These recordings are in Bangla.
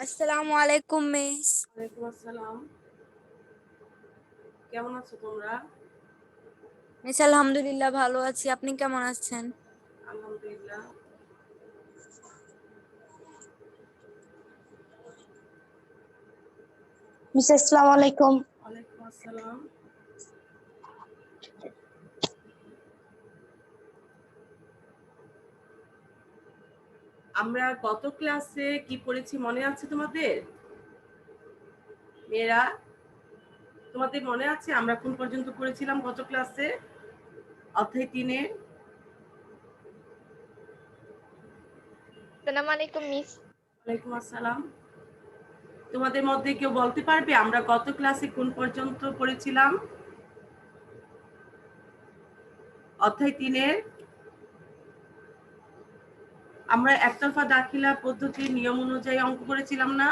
আসসালামু আলাইকুম মিস। ওয়ালাইকুম আসসালাম। কেমন আছো তোমরা? মিস আলহামদুলিল্লাহ ভালো আছি, আপনি কেমন আছেন? আলহামদুলিল্লাহ। মিস আসসালামু আলাইকুম। ওয়ালাইকুম আসসালাম। আমরা গত ক্লাসে কি পড়েছি মনে আছে তোমাদের? মেয়েরা, তোমাদের মনে আছে আমরা কোন পর্যন্ত পড়েছিলাম গত ক্লাসে? অধ্যায় 3-এর। আসসালামু আলাইকুম মিস। ওয়ালাইকুম আসসালাম। তোমাদের মধ্যে কেউ বলতে পারবে আমরা গত ক্লাসে কোন পর্যন্ত পড়েছিলাম? অধ্যায় 3-এর। আমরা একতরফা দাখিলা পদ্ধতির নিয়ম অনুযায়ী অঙ্ক করেছিলাম না?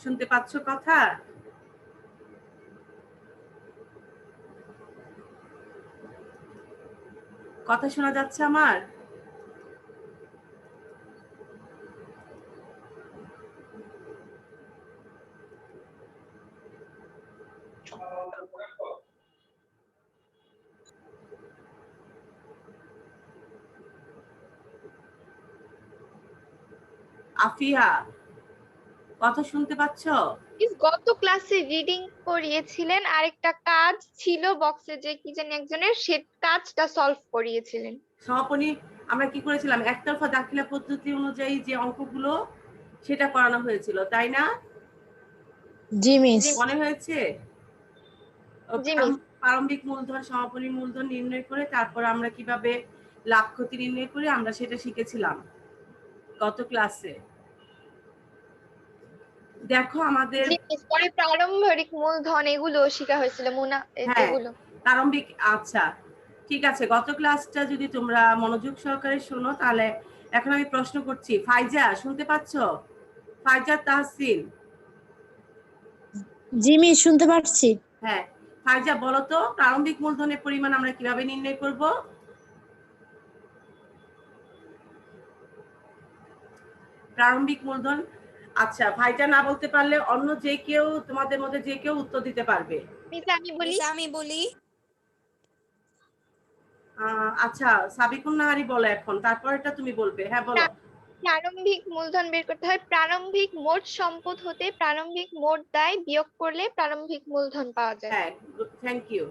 শুনতে পাচ্ছ কথা? কথা শোনা যাচ্ছে আমার? আফিয়া, কথা শুনতে পাচ্ছ? মিস গত ক্লাসে রিডিং করিয়েছিলেন, আরেকটা কাজ ছিল বক্সে যে কি জানি একজনের, সে কাজটা সলভ করিয়েছিলেন। সমাপনী আমরা কি করেছিলাম? একতরফা দাখিলা পদ্ধতি অনুযায়ী যে অঙ্কগুলো সেটা করানো হয়েছিল, তাই না? জি মিস। মনে হয়েছে? জি মিস। প্রারম্ভিক মূলধন, সমাপনী মূলধন নির্ণয় করে তারপর আমরা কিভাবে লাভ ক্ষতি নির্ণয় করি আমরা সেটা শিখেছিলাম গত ক্লাসে। দেখো আমাদের জি মিস, পরে প্রারম্ভিক মূলধন এগুলো শেখা হয়েছিল, হ্যাঁ এগুলো। প্রারম্ভিক, আচ্ছা ঠিক আছে। গত ক্লাসটা যদি তোমরা মনোযোগ সহকারে শোনো তাহলে এখন আমি প্রশ্ন করছি। ফাইজা, শুনতে পাচ্ছ? ফাইজা তাহসিন। জি মিস, শুনতে পাচ্ছি। হ্যাঁ, ফাইজা বলো তো প্রারম্ভিক মূলধনের পরিমাণ আমরা কিভাবে নির্ণয় করব? প্রারম্ভিক মূলধন, আচ্ছা ফাইজা না বলতে পারলে অন্য যে কেউ, তোমাদের মধ্যে যে কেউ উত্তর দিতে পারবে। মিস আমি বলি। আচ্ছা সাবিকুন নাহারি বলো এখন, তারপর এটা তুমি বলবে। হ্যাঁ বলো। প্রারম্ভিক মূলধন বের করতে হয় প্রারম্ভিক মোট সম্পদ হতে প্রারম্ভিক মোট দায় বিয়োগ করলে প্রারম্ভিক মূলধন পাওয়া যায়। হ্যাঁ, থ্যাংক ইউ।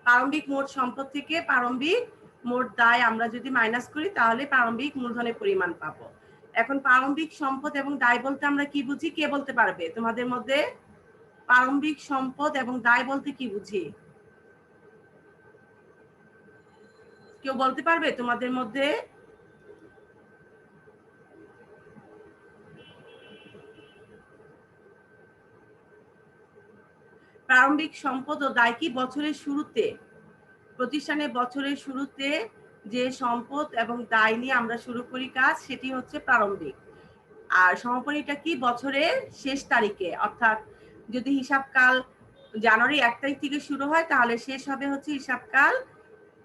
প্রারম্ভিক মোট সম্পদ থেকে প্রারম্ভিক মোট দায় আমরা যদি মাইনাস করি তাহলে প্রারম্ভিক মূলধনের পরিমাণ পাবো। এখন প্রারম্ভিক সম্পদ এবং দায় বলতে আমরা কি বুঝি, কে বলতে পারবে তোমাদের মধ্যে? প্রারম্ভিক সম্পদ এবং দায় বলতে কি বুঝি? কেউ বলতে পারবে তোমাদের মধ্যে? প্রারম্ভিক সম্পদ ও দায় কি বছরের শুরুতে, প্রতিষ্ঠানের বছরের শুরুতে যে সম্পদ এবং দায় নিয়ে আমরা শুরু করি কাজ, সেটি হচ্ছে প্রারম্ভিক। আর সমাপনীটা কি বছরের শেষ তারিখে, অর্থাৎ যদি হিসাবকাল জানুয়ারি 1 তারিখ থেকে শুরু হয় তাহলে শেষ হবে হচ্ছে হিসাবকাল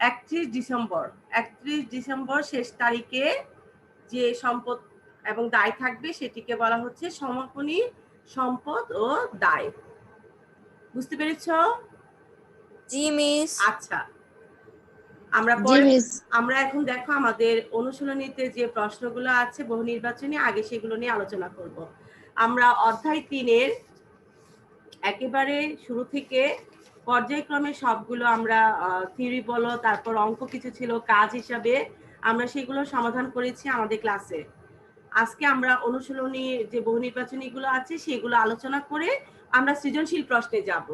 31 ডিসেম্বর। 31 ডিসেম্বর শেষ তারিখে যে সম্পদ এবং দায় থাকবে সেটিকে বলা হচ্ছে সমাপনী সম্পদ ও দায়। বুঝতে পেরেছ? জি মিস। আচ্ছা, আমরা এখন দেখো আমাদের অনুশীলনীতে যে প্রশ্নগুলো আছে বহু নির্বাচনী, আগে সেগুলো নিয়ে আলোচনা করব। আমরা অধ্যায় 3-এর একেবারে শুরু থেকে পর্যায়ক্রমে সবগুলো আমরা থিওরি বলো, তারপর অঙ্ক কিছু ছিল কাজ হিসাবে, আমরা সেগুলো সমাধান করেছি আমাদের ক্লাসে। আজকে আমরা অনুশীলনী যে বহু নির্বাচনীগুলো আছে সেগুলো আলোচনা করে আমরা সৃজনশীল প্রশ্নে যাব।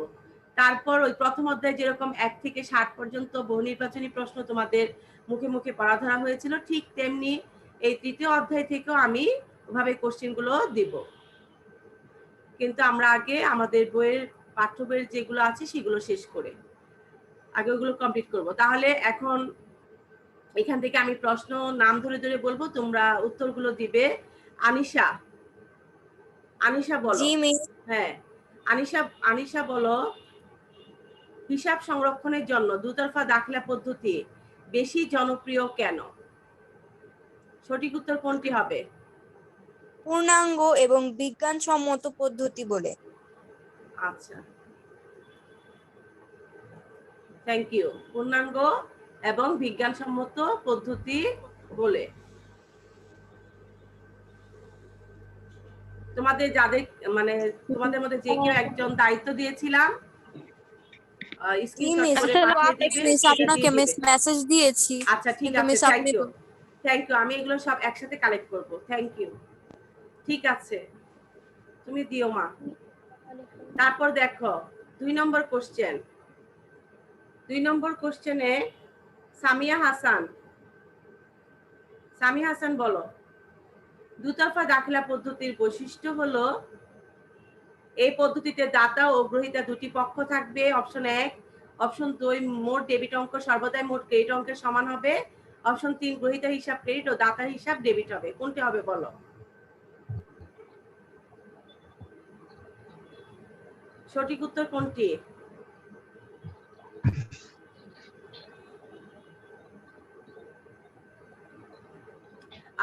তারপর ওই প্রথম অধ্যায় যেরকম 1 থেকে 60 পর্যন্ত বহু নির্বাচনী প্রশ্ন তোমাদের মুখে মুখে পড়া ধরা হয়েছিল, ঠিক তেমনি এই তৃতীয় অধ্যায় থেকেও আমি ওভাবে কোশ্চেনগুলো দিব। কিন্তু আমরা আগে আমাদের বইয়ের পাঠ্য বইয়ের যেগুলো আছে সেগুলো শেষ করে আগে ওগুলো কমপ্লিট করব। তাহলে এখন এখান থেকে আমি প্রশ্ন নাম ধরে ধরে বলবো, তোমরা উত্তরগুলো দিবে। আনিশা, আনিশা বলো। জি মিস। হ্যাঁ, আনিশা বলো, হিসাব সংরক্ষণের জন্য দুতরফা দাখিলা পদ্ধতি বেশি জনপ্রিয় কেন? সঠিক উত্তর কোনটি হবে? পূর্ণাঙ্গ এবং বিজ্ঞানসম্মত পদ্ধতি বলে। আচ্ছা, থ্যাংক ইউ। পূর্ণাঙ্গ এবং বিজ্ঞানসম্মত পদ্ধতি বলে। তোমাদের যাদের মানে তোমাদের মধ্যে যে কেউ একজন দায়িত্ব দিয়েছিলাম স্ক্রিনশট করে পাঠিয়ে দিবে, মিস সেটা আপনাকে দিয়ে দিবে। মেসেজ দিয়েছি। আচ্ছা ঠিক কিন্তু আছে, মিস থ্যাংক আপনি ইউ। থ্যাংক ইউ, আমি এগুলো সব একসাথে কালেক্ট করব। থ্যাংক ইউ, ঠিক আছে, তুমি দিও মা। তারপর দেখো 2 নম্বর কোশ্চেন। 2 নম্বর কোশ্চেনে সামিয়া হাসান, সামিয়া হাসান বলো, দুতরফা দাখিলা পদ্ধতির বৈশিষ্ট্য হলো এই পদ্ধতিতে দাতা ও গ্রহীতা দুটি পক্ষ থাকবে। অপশন 1, অপশন 2 মোট ডেবিট অঙ্ক সর্বদাই মোট ক্রেডিট অঙ্কের সমান হবে। অপশন 3 গ্রহীতা হিসাব ক্রেডিট ও দাতার হিসাব ডেবিট হবে। কোনটি হবে বলো? সঠিক উত্তর কোনটি?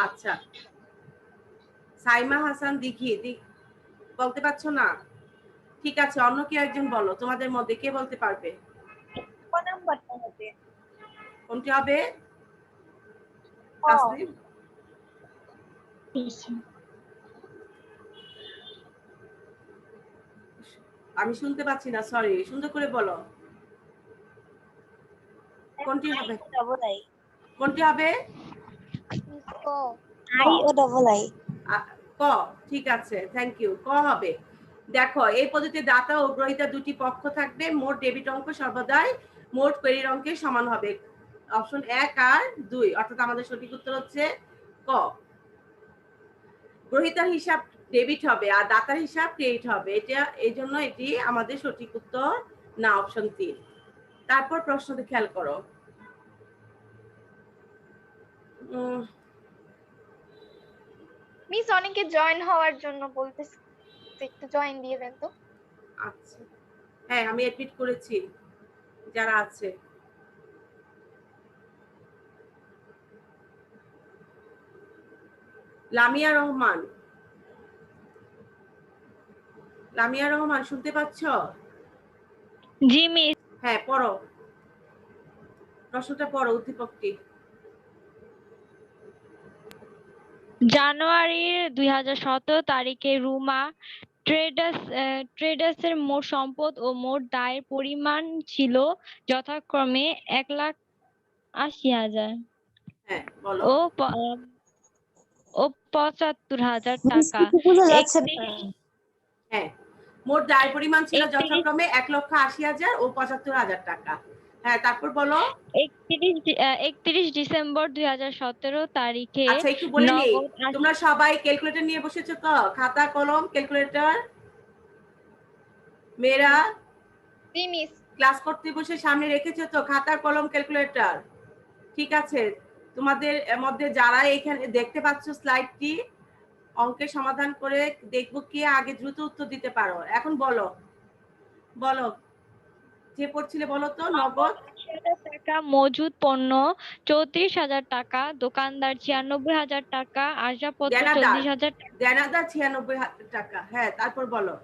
আচ্ছা, সাইমা হাসান দিঘি বলতে পারছো না? ঠিক আছে, অন্য কেউ একজন বলো, তোমাদের মধ্যে কে বলতে পারবে? কোনটি হবে? তাসলিম? আমি শুনতে পাচ্ছি না, সরি, সুন্দর করে বলো। কোনটি হবে? কোনটি হবে? আই ও ডবল আই। ক, ঠিক আছে, থ্যাংক ইউ, ক হবে। দেখো, এই পদ্ধতিতে দাতা ও গ্রহীতা দুটি পক্ষ থাকবে। মোট ডেবিট অঙ্ক সর্বদাই মোট ক্রেডিট অঙ্কের সমান হবে। অপশন 1 আর 2, অর্থাৎ আমাদের সঠিক উত্তর হচ্ছে ক। গ্রহীতার হিসাব ডেবিট হবে আর দাতার হিসাব ক্রেডিট হবে, এটা এই জন্য এটি আমাদের সঠিক উত্তর না, অপশন 3। তারপর প্রশ্নটি খেয়াল করো। মিস অনেকে জয়েন হওয়ার জন্য বলতেছে, একটু জয়েন দিয়ে দেন তো। আচ্ছা, হ্যাঁ আমি এডমিট করেছি যারা আছে। লামিয়া রহমান, লামিয়া রহমান শুনতে পাচ্ছ? জি মিস। হ্যাঁ পড়ো, প্রশ্নটা পড়ো, উদ্দীপকটি। জানুয়ারির 2017 তারিখে রুমা ট্রেডার্সের মোট সম্পদ ও মোট দায়ের পরিমাণ ছিল যথাক্রমে 1,80,000 হ্যাঁ বলো। ও 75,000 টাকা। বোঝা যাচ্ছে না। হ্যাঁ, মোট দায়ের পরিমাণ ছিল 31 যথাক্রমে 1,80,000 ও 75,000 টাকা। হ্যাঁ তারপর বলো। 31 ডিসেম্বর 2017 তারিখে আচ্ছা একটু বলে নেই, নগদ তোমরা সবাই ক্যালকুলেটর নিয়ে বসেছো তো? খাতা কলম ক্যালকুলেটর? মেয়েরা জি মিস। ক্লাস করতে বসে সামনে রেখেছো তো খাতা কলম ক্যালকুলেটর? ঠিক আছে, তোমাদের মধ্যে যারা এখানে দেখতে পাচ্ছ স্লাইডটি, অঙ্কের সমাধান করে দেখবো কে আগে দ্রুত উত্তর দিতে পারো। এখন বলো, বলো যে পড়ছিলে বলো তো। নগদ 80,000 টাকা, মজুদ পণ্য 34,000 টাকা, দোকানদার 96,000 টাকা, আসবাবপত্র দেনাদার, 40,000 টাকা, দেনাদার 96,000 টাকা। হ্যাঁ তারপর বলো।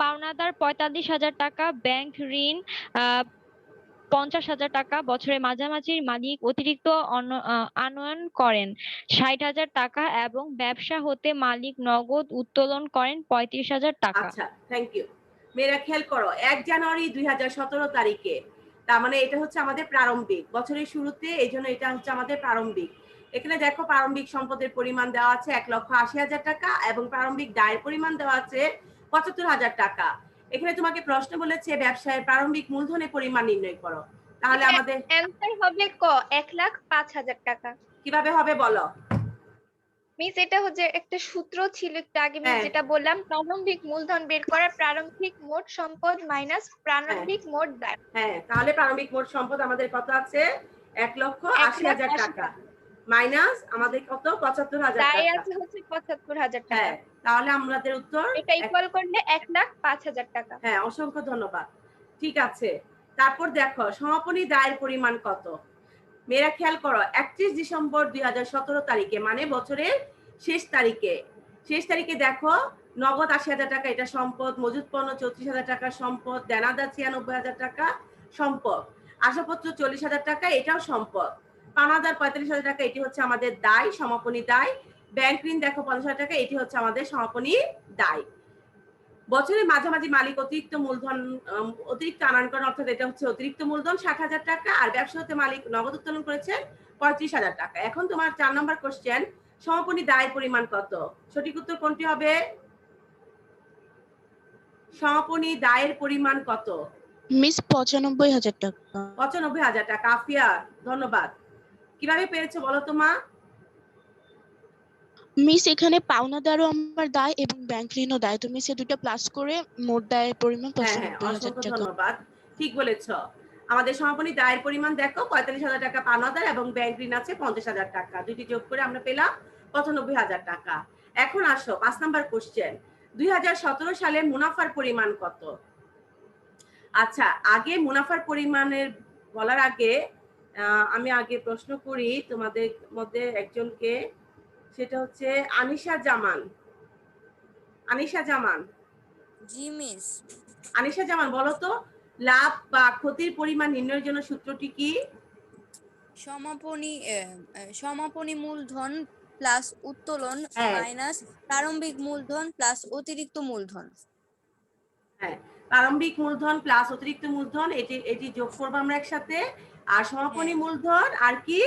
পাওনাদার 45,000 টাকা, ব্যাংক ঋণ 50,000 টাকা, বছরের মাঝামাঝি মালিক অতিরিক্ত আনয়ন করেন 60,000 টাকা এবং ব্যবসা হতে মালিক নগদ উত্তোলন করেন 35,000 টাকা। আচ্ছা থ্যাংক ইউ। মেয়েরা খেয়াল করো, 1 জানুয়ারি 2017 তারিখে, তার মানে এটা হচ্ছে আমাদের প্রারম্ভিক, বছরের শুরুতে, এই জন্য এটা হচ্ছে আমাদের প্রারম্ভিক। এখানে দেখো প্রারম্ভিক সম্পদের পরিমাণ দেওয়া আছে 1,80,000 টাকা এবং প্রারম্ভিক দায়ের পরিমাণ দেওয়া আছে 75,000 টাকা। এখানে তোমাকে প্রশ্ন বলেছে ব্যবসায়ের প্রারম্ভিক মূলধনের পরিমাণ নির্ণয় করো, তাহলে আমাদের অ্যানসার হবে ক, 1,05,000 টাকা। কিভাবে হবে বলো? মিস এটা হচ্ছে একটা সূত্র ছিল একটু আগে মিস হ্যাঁ। যেটা বললাম, প্রারম্ভিক মূলধন বের করা প্রারম্ভিক মোট সম্পদ মাইনাস প্রারম্ভিক মোট দায়। হ্যাঁ, তাহলে প্রারম্ভিক মোট সম্পদ আমাদের কত আছে? 1,80,000 টাকা মাইনাস আমাদের কত? 75,000 দায় টাকা। আছে হচ্ছে 75,000 টাকা। হ্যাঁ, তাহলে আমাদের উত্তর এটা ইকুয়াল করলে 1,05,000 টাকা। হ্যাঁ, অসংখ্য ধন্যবাদ। ঠিক আছে, তারপর দেখো সমাপনী দায়ের পরিমাণ কত। মেয়েরা খেয়াল করো, 31 ডিসেম্বর 2017 তারিখে মানে বছরের শেষ তারিখে দেখো নগদ 80,000 টাকা এটা সম্পদ, মজুদ পণ্য 34,000 টাকা সম্পদ, দেনাদার 96,000 টাকা সম্পদ, আসবাবপত্র 40,000 টাকা এটাও সম্পদ, পাওনাদার 45,000 টাকা এটি হচ্ছে আমাদের দায়, সমাপনী দায়। ব্যাংক ঋণ দেখো 50,000 টাকা, এটি হচ্ছে আমাদের সমাপনী দায়। বছরের মাঝামাঝি মালিক অতিরিক্ত মূলধন অতিরিক্ত আনয়ন করেন, অর্থাৎ এটা হচ্ছে অতিরিক্ত মূলধন 60,000 টাকা, আর ব্যবসা হতে মালিক নগদ উত্তোলন করেছেন 35,000 টাকা। এখন তোমার 4 নম্বর কোশ্চেন, সমাপনী দায়ের পরিমাণ কত? সঠিক উত্তর কোনটি হবে? সমাপনী দায়ের পরিমাণ কত? মিস 95,000 টাকা। 95,000 টাকা। আফিয়া ধন্যবাদ। কিভাবে পেরেছো বলো তো মা? মিস এখানে পাওনাদারও আমার দায় এবং ব্যাংক ঋণও দায়, তুমি সে দুটো প্লাস করে মোট দায়ের পরিমাণ হ্যাঁ, 95,000 অসংখ্য টাকা। ধন্যবাদ, ঠিক বলেছ। আমাদের সমাপনী দায়ের পরিমাণ দেখো 45,000 টাকা পাওনাদার এবং ব্যাংক ঋণ আছে 50,000 টাকা, দুটি যোগ করে আমরা পেলাম 95,000 টাকা। এখন আসো 5 নাম্বার কোশ্চেন, 2017 সালে মুনাফার পরিমাণ কত? আচ্ছা, আগে মুনাফার পরিমাণের বলার আগে আমি আগে প্রশ্ন করি তোমাদের মধ্যে একজনকে, সেটা হচ্ছে আনিশা জামান। জি মিস। আনিশা জামান, বলো তো লাভ বা ক্ষতির পরিমাণ নির্ণয়ের জন্য সূত্রটি কি? সমাপনী মূলধন প্লাস উত্তোলন মাইনাস প্রারম্ভিক মূলধন প্লাস অতিরিক্ত মূলধন। হ্যাঁ, প্রারম্ভিক মূলধন প্লাস অতিরিক্ত মূলধন, এটি যোগ করবো আমরা একসাথে, আর সমাপনী মূলধন আর কি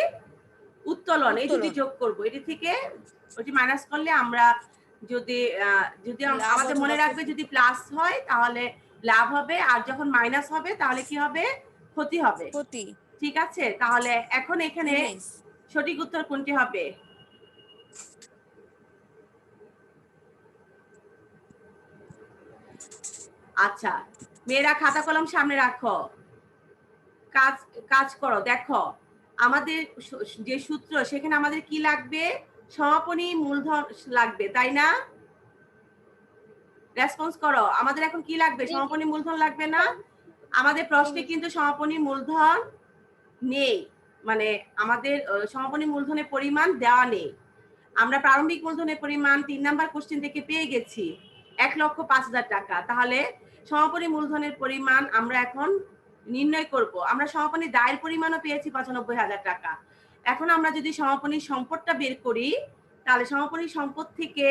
উত্তোলন, এই দুটি যোগ করবো। এটি থেকে ওটি মাইনাস করলে আমরা যদি আমাদের মনে রাখবে যদি প্লাস হয় তাহলে লাভ হবে, আর যখন মাইনাস হবে তাহলে কি হবে? ক্ষতি হবে। ঠিক আছে, তাহলে এখন এখানে সঠিক উত্তর কোনটি হবে? আচ্ছা মেয়েরা খাতা কলম সামনে রাখো, কাজ করো। দেখো আমাদের যে সূত্র সেখানে আমাদের কি লাগবে? সমাপনী মূলধন লাগবে, তাই না? রেসপন্স করো, আমাদের এখন কি লাগবে? সমাপনী মূলধন লাগবে না? আমাদের প্রশ্নে কিন্তু সমাপনী মূলধন নেই, মানে আমাদের সমাপনী মূলধনের পরিমাণ দেওয়া নেই। আমরা প্রারম্ভিক মূলধনের পরিমাণ 3 নাম্বার কোশ্চেন থেকে পেয়ে গেছি 1,05,000 টাকা। তাহলে সমাপনী মূলধনের পরিমাণ আমরা এখন নির্ণয় করব। আমরা সমাপনী দায়ের পরিমাণও পেয়েছি 95,000 টাকা। এখন আমরা যদি সমাপনী সম্পদটা বের করি তাহলে সমাপনী সম্পদ থেকে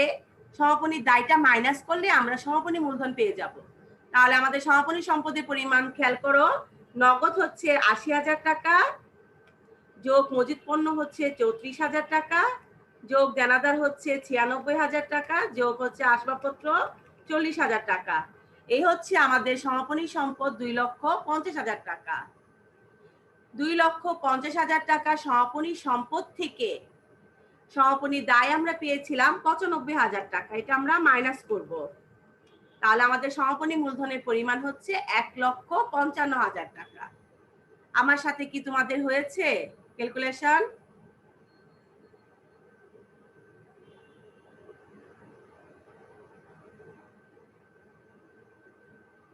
সমাপনী দায়টা মাইনাস করলে আমরা সমাপনী মূলধন পেয়ে যাব। তাহলে আমাদের সমাপনী সম্পদের পরিমাণ খেয়াল করো, নগদ হচ্ছে 80,000 টাকা, যোগ মজুদ পণ্য হচ্ছে 34,000 টাকা, যোগ দেনাদার হচ্ছে 96,000 টাকা, যোগ হচ্ছে আসবাবপত্র 40,000 টাকা। এই হচ্ছে আমাদের সমাপনী সম্পদ 2,50,000 টাকা। 2,50,000 টাকা সমাপনী সম্পদ থেকে সমাপনী দায় আমরা পেয়েছিলাম 95,000 টাকা, এটা আমরা মাইনাস করব। তাহলে আমাদের সমাপনী মূলধনের পরিমাণ হচ্ছে 1,55,000 টাকা। আমার সাথে কি তোমাদের হয়েছে ক্যালকুলেশন?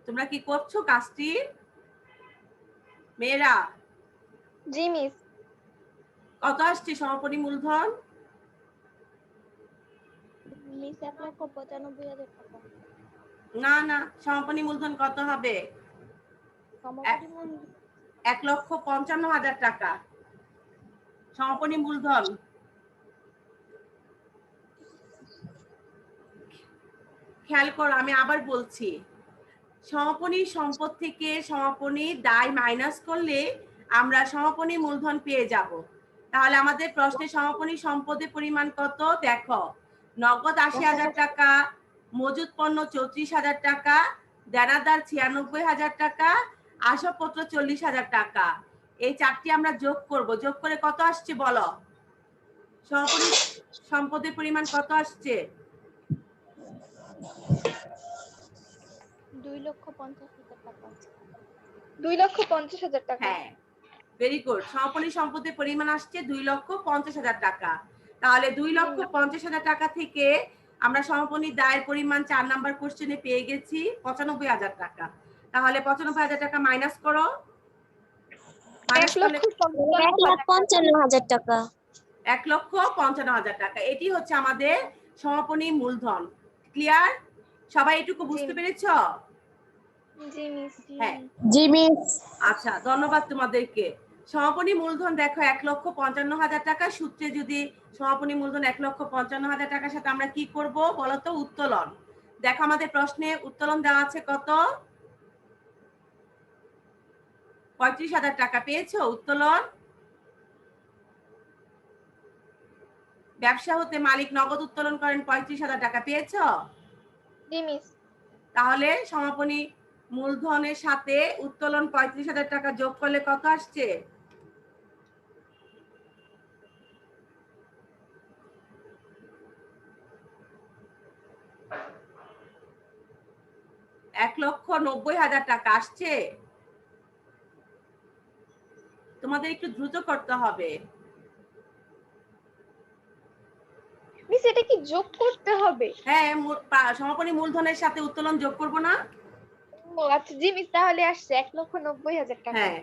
তোমরা কি করছো কাজটি মেয়েরা? জি মিস। কত আসছে সমাপনী মূলধন? মিস 1,95,000 টাকা। না না, সমাপনী মূলধন কত হবে? 1,55,000 টাকা সমাপনী মূলধন। খেয়াল করো, আমি আবার বলছি, সমাপনী সম্পদ থেকে সমাপনী দায় মাইনাস করলে আমরা সমাপনী মূলধন পেয়ে যাব। তাহলে আমাদের প্রশ্নে সমাপনী সম্পদের পরিমাণ কত? দেখো, নগদ 80,000 টাকা, মজুদ পণ্য 34,000 টাকা, দেনাদার 96,000 টাকা, আসবাবপত্র 40,000 টাকা। এই চারটি আমরা যোগ করব, যোগ করে কত আসছে বলো? সমাপনী সম্পদের পরিমাণ কত আসছে? 2,50,000 টাকা। 2,50,000 টাকা। হ্যাঁ, ভেরি গুড। সমাপনী সম্পদের পরিমাণ আসছে 2,50,000 টাকা। তাহলে 2,50,000 টাকা থেকে আমরা সমাপনী দায়ের পরিমাণ 4 নাম্বার কোশ্চেনে পেয়ে গেছি 95,000 টাকা। তাহলে 95,000 টাকা মাইনাস করো, মাইনাস করলে 1,55,000 টাকা। 1,55,000 টাকা। এটি হচ্ছে আমাদের সমাপনী মূলধন। ক্লিয়ার? সবাই এটুকু বুঝতে পেরেছ? জি মিস। হ্যাঁ, জি মিস। আচ্ছা, ধন্যবাদ তোমাদেরকে। সমাপনী মূলধন দেখো 1,55,000 টাকা। সূত্রে যদি সমাপনী মূলধন 1,55,000 টাকার সাথে আমরা কি করব বলো তো? উত্তোলন। দেখো আমাদের প্রশ্নে উত্তোলন দেওয়া আছে কত? 35,000 টাকা। পেয়েছো উত্তোলন? ব্যবসা হতে মালিক নগদ উত্তোলন করেন 35,000 টাকা। পেয়েছো? জি মিস। তাহলে সমাপনী মূলধনের সাথে উত্তোলন 35,000 টাকা যোগ করলে কত আসছে? 1,90,000 টাকা আসছে। তোমাদের একটু দ্রুত করতে হবে। মিস এটা কি যোগ করতে হবে? হ্যাঁ, সমাপনী মূলধনের সাথে উত্তোলন যোগ করব না? ও আচ্ছা জি মিস, তাহলে আসছে 1,90,000 টাকা। হ্যাঁ,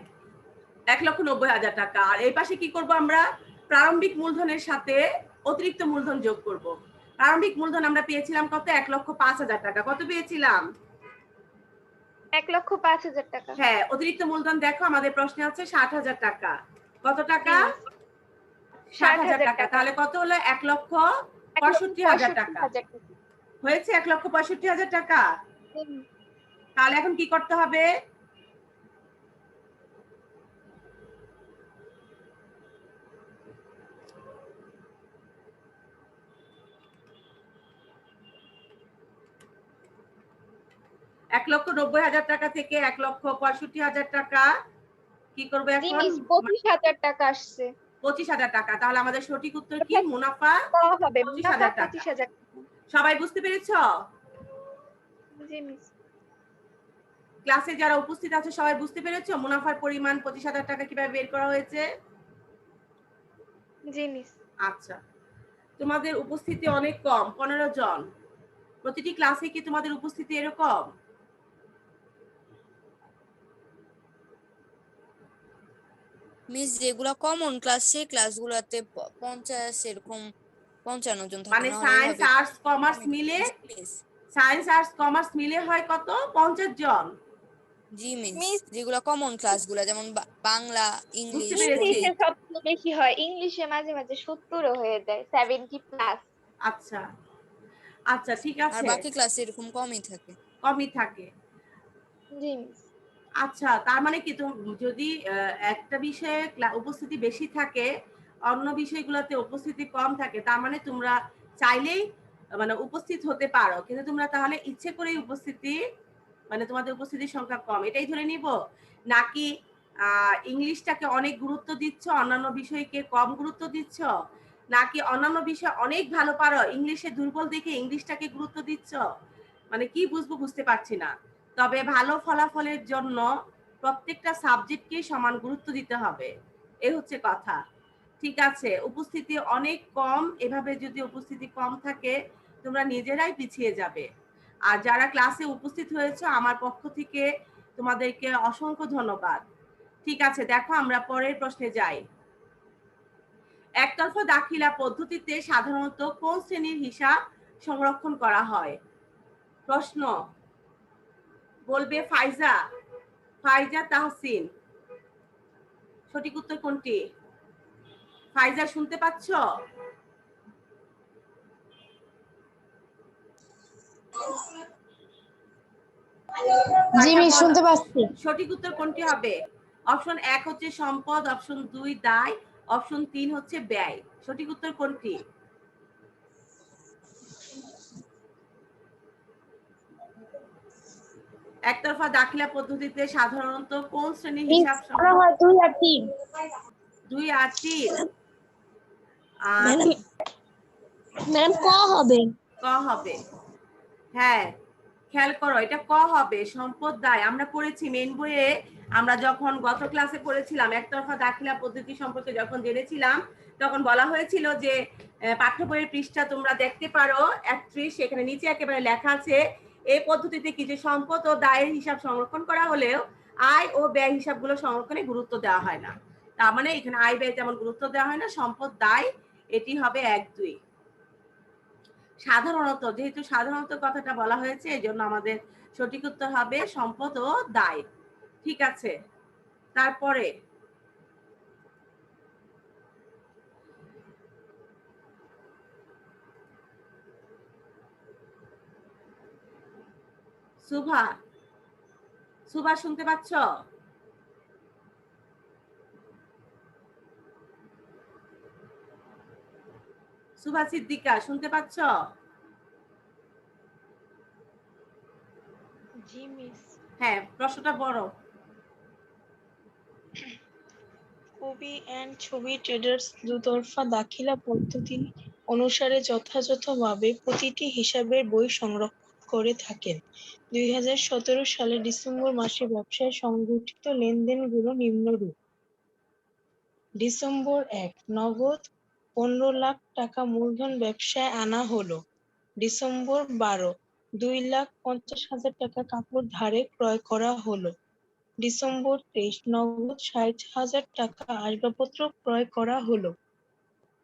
1,90,000 টাকা। আর এই পাশে কি করব আমরা? প্রারম্ভিক মূলধনের সাথে অতিরিক্ত মূলধন যোগ করব। প্রারম্ভিক মূলধন আমরা পেয়েছিলাম কত? 1,05,000 টাকা। কত পেয়েছিলাম? 1,05,000 টাকা। হ্যাঁ, অতিরিক্ত মূলধন দেখো আমাদের প্রশ্নে আছে 60,000 টাকা। কত টাকা? 60,000 টাকা। তাহলে কত হলো? 1,65,000 টাকা। হয়েছে 1,65,000 টাকা। তাহলে এখন কি করতে হবে? $1,90,000 টাকা থেকে 1,65,000 টাকা কি করবে জি এখন? মিস 25,000 টাকা আসছে। 25,000 টাকা। তাহলে আমাদের সঠিক উত্তর কি? মুনাফা ক হবে 25,000 টাকা। 25,000 টাকা। সবাই বুঝতে পেরেছো? জি মিস। ক্লাসে যারা উপস্থিত আছে সবাই বুঝতে পেরেছো মুনাফার পরিমাণ 25,000 টাকা কিভাবে বের করা হয়েছে? জি মিস। আচ্ছা, তোমাদের উপস্থিতি অনেক কম, 15 জন। প্রতিটি ক্লাসে কি তোমাদের উপস্থিতি এরকম? মিস যেগুলা কমন ক্লাস সেই ক্লাসগুলোতে 50 এরকম 55 জন থাকে মানে না হলে সায়েন্স এভাবে আর্টস কমার্স মিলে, সায়েন্স আর্টস কমার্স মিলে হয় কত? 50 জন। জি মিস। মিস যেগুলা কমন ক্লাসগুলা যেমন বাংলা, বুঝতে ইংলিশ, পেরেছি। ইংলিশে সবচেয়ে বেশি হয়, ইংলিশে মাঝে মাঝে 70 হয়ে যায়, 70 প্লাস। আচ্ছা আচ্ছা, ঠিক আর আছে, বাকি ক্লাসে এরকম কমই থাকে। কমই থাকে। জি মিস। আচ্ছা, তার মানে কি যদি একটা বিষয়ে উপস্থিতি বেশি থাকে, অন্য বিষয়গুলোতে উপস্থিতি কম থাকে, তার মানে তোমরা চাইলেই মানে উপস্থিত হতে পারো, কিন্তু তোমরা তাহলে ইচ্ছে করেই উপস্থিতি মানে তোমাদের উপস্থিতির সংখ্যা কম, এটাই ধরে নিব? নাকি ইংলিশটাকে অনেক গুরুত্ব দিচ্ছ, অন্যান্য বিষয়কে কম গুরুত্ব দিচ্ছ, নাকি অন্যান্য বিষয় অনেক ভালো পারো, ইংলিশে দুর্বল দেখে ইংলিশটাকে গুরুত্ব দিচ্ছ? মানে কি বুঝবো বুঝতে পারছি না। তবে ভালো ফলাফলের জন্য প্রত্যেকটা সাবজেক্টকে সমান গুরুত্ব দিতে হবে, এ হচ্ছে কথা। ঠিক আছে, উপস্থিতি অনেক কম, এভাবে যদি উপস্থিতি কম থাকে তোমরা নিজেরাই পিছিয়ে যাবে। আর যারা ক্লাসে উপস্থিত হয়েছে আমার পক্ষ থেকে তোমাদেরকে অসংখ্য ধন্যবাদ। ঠিক আছে, দেখো আমরা পরের প্রশ্নে যাই। একতরফা দাখিলা পদ্ধতিতে সাধারণত কোন শ্রেণীর হিসাব সংরক্ষণ করা হয়? প্রশ্ন বলবে ফাইজা, ফাইজা তাহসিন। সঠিক উত্তর কোনটি? ফাইজা শুনতে পাচ্ছ? জি মিস শুনতে পাচ্ছি। সঠিক উত্তর কোনটি হবে? অপশন 1 হচ্ছে সম্পদ, অপশন 2 দায়, অপশন 3 হচ্ছে ব্যয়। সঠিক উত্তর কোনটি? একতরফা দাখিলা পদ্ধতিতে সাধারণত কোন শ্রেণীর হিসাব করা হয় 2 আর 3। 2 আর 3? ম্যাডাম ক হবে। ক হবে। হ্যাঁ, খেয়াল করো, এটা ক হবে, সম্পদ দায়। আমরা পড়েছি মেন বইয়ে, আমরা যখন গত ক্লাসে পড়েছিলাম একতরফা দাখিলা পদ্ধতি সম্পর্কে যখন জেনেছিলাম, তখন বলা হয়েছিল যে পাঠ্য বইয়ের পৃষ্ঠা তোমরা দেখতে পারো 31, এখানে নিচে একেবারে লেখা আছে এই পদ্ধতিতে কি যে সম্পদ ও দায়ের হিসাব সংরক্ষণ করা হলেও আয় ও ব্যয় হিসাবগুলো সংরক্ষণে গুরুত্ব দেওয়া হয় না। তার মানে এখানে আয় ব্যয় তেমন গুরুত্ব দেওয়া হয় না, সম্পদ দায় এটি হবে 1-2। সাধারণত, যেহেতু সাধারণত কথাটা বলা হয়েছে এই জন্য আমাদের সঠিক উত্তর হবে সম্পদ ও দায়। ঠিক আছে, তারপরে সুভা, সুভা শুনতে পাচ্ছ? সুভা সিদ্দিকা শুনতে পাচ্ছ? জি মিস। হ্যাঁ, প্রশ্নটা বড়। কবি অ্যান্ড ছবি ট্রেডার্স দুতরফা দাখিলা পদ্ধতি অনুসারে যথাযথভাবে প্রতিটি হিসাবের বই সংরক্ষণ করে থাকেন। 2017 সালের ডিসেম্বর মাসে ব্যবসায় সংগঠিত লেনদেনগুলো নিম্নরূপ: ডিসেম্বর 1, নগদ 15 লাখ টাকা মূলধন ব্যবসায় আনা হলো। ডিসেম্বর 12, 2,50,000 টাকা কাপড় ধারে ক্রয় করা হলো। ডিসেম্বর 23, নগদ 60,000 টাকা আসবাবপত্র ক্রয় করা হলো।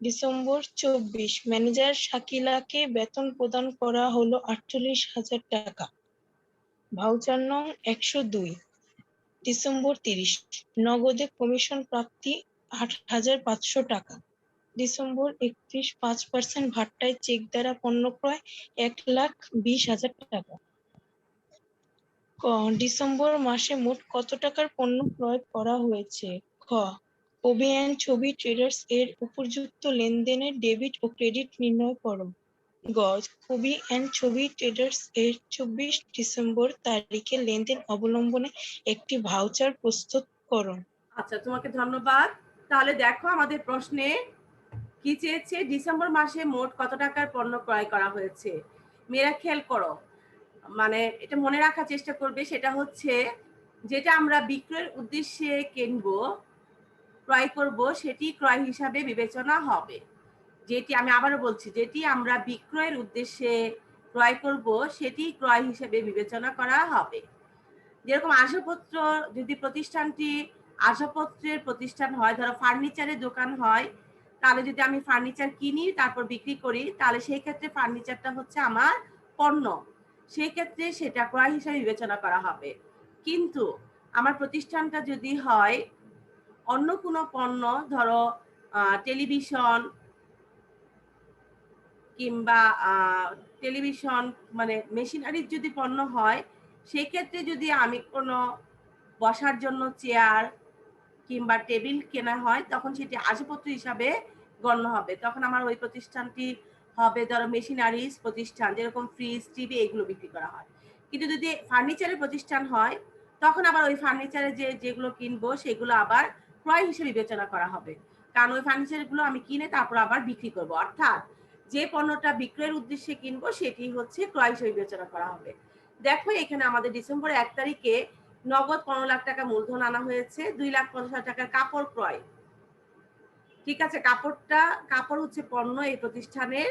ডিসেম্বর 24, ম্যানেজার শাকিলাকে বেতন প্রদান করা হলো 48,000 টাকা। ভাউচার নং 102। ডিসেম্বর 30, নগদে কমিশন প্রাপ্তি 8,500 টাকা। ডিসেম্বর 31, 5% ভাট্টায় চেক দ্বারা পণ্য ক্রয় 1,20,000 টাকা। ক. ডিসেম্বর মাসে মোট কত টাকার পণ্য ক্রয় করা হয়েছে? খ. কবি অ্যান্ড ছবি ট্রেডার্স এর উপর্যুক্ত লেনদেনের ডেবিট ও ক্রেডিট নির্ণয় করো। গ. কবি অ্যান্ড ছবি ট্রেডার্স এর 24 ডিসেম্বর তারিখে লেনদেন অবলম্বনে একটি ভাউচার প্রস্তুত করো। আচ্ছা, তোমাকে ধন্যবাদ। তাহলে দেখো আমাদের প্রশ্নে কি চেয়েছে, ডিসেম্বর মাসে মোট কত টাকার পণ্য ক্রয় করা হয়েছে। মেয়েরা খেয়াল করো, মানে এটা মনে রাখার চেষ্টা করবে, সেটা হচ্ছে যেটা আমরা বিক্রয়ের উদ্দেশ্যে কিনবো, ক্রয় করব, সেটি ক্রয় হিসাবে বিবেচনা হবে। যেটি আমি আবারও বলছি, যেটি আমরা বিক্রয়ের উদ্দেশ্যে ক্রয় করব সেটি ক্রয় হিসেবে বিবেচনা করা হবে। যেরকম আসবাবপত্র, যদি প্রতিষ্ঠানটি আসবাবপত্রের প্রতিষ্ঠান হয়, ধরো ফার্নিচারের দোকান হয়, তাহলে যদি আমি ফার্নিচার কিনি তারপর বিক্রি করি, তাহলে সেই ক্ষেত্রে ফার্নিচারটা হচ্ছে আমার পণ্য, সেই ক্ষেত্রে সেটা ক্রয় হিসেবে বিবেচনা করা হবে। কিন্তু আমার প্রতিষ্ঠানটা যদি হয় অন্য কোনো পণ্য, ধরো টেলিভিশন কিংবা টেলিভিশন মানে মেশিনারির যদি পণ্য হয়, সেই ক্ষেত্রে যদি আমি কোনো বসার জন্য চেয়ার কিংবা টেবিল কেনা হয়, তখন সেটি আসবাবপত্র হিসাবে গণ্য হবে। তখন আমার ওই প্রতিষ্ঠানটি হবে ধরো মেশিনারিজ প্রতিষ্ঠান, যেরকম ফ্রিজ, টিভি এগুলো বিক্রি করা হয়। কিন্তু যদি ফার্নিচারের প্রতিষ্ঠান হয়, তখন আবার ওই ফার্নিচারে যেগুলো কিনবো সেগুলো আবার ক্রয় হিসেবে বিবেচনা করা হবে, কারণ ওই ফার্নিচারগুলো আমি কিনে তারপর আবার বিক্রি করব। অর্থাৎ যে পণ্যটা বিক্রয়ের উদ্দেশ্যে কিনবো সেটি হচ্ছে ক্রয় হিসেবে বিবেচনা করা হবে। দেখো এখানে আমাদের ডিসেম্বর 1 তারিখে নগদ 15 লাখ টাকা মূলধন আনা হয়েছে, 2,50,000 টাকার কাপড় ক্রয়। ঠিক আছে, কাপড় হচ্ছে পণ্য এই প্রতিষ্ঠানের,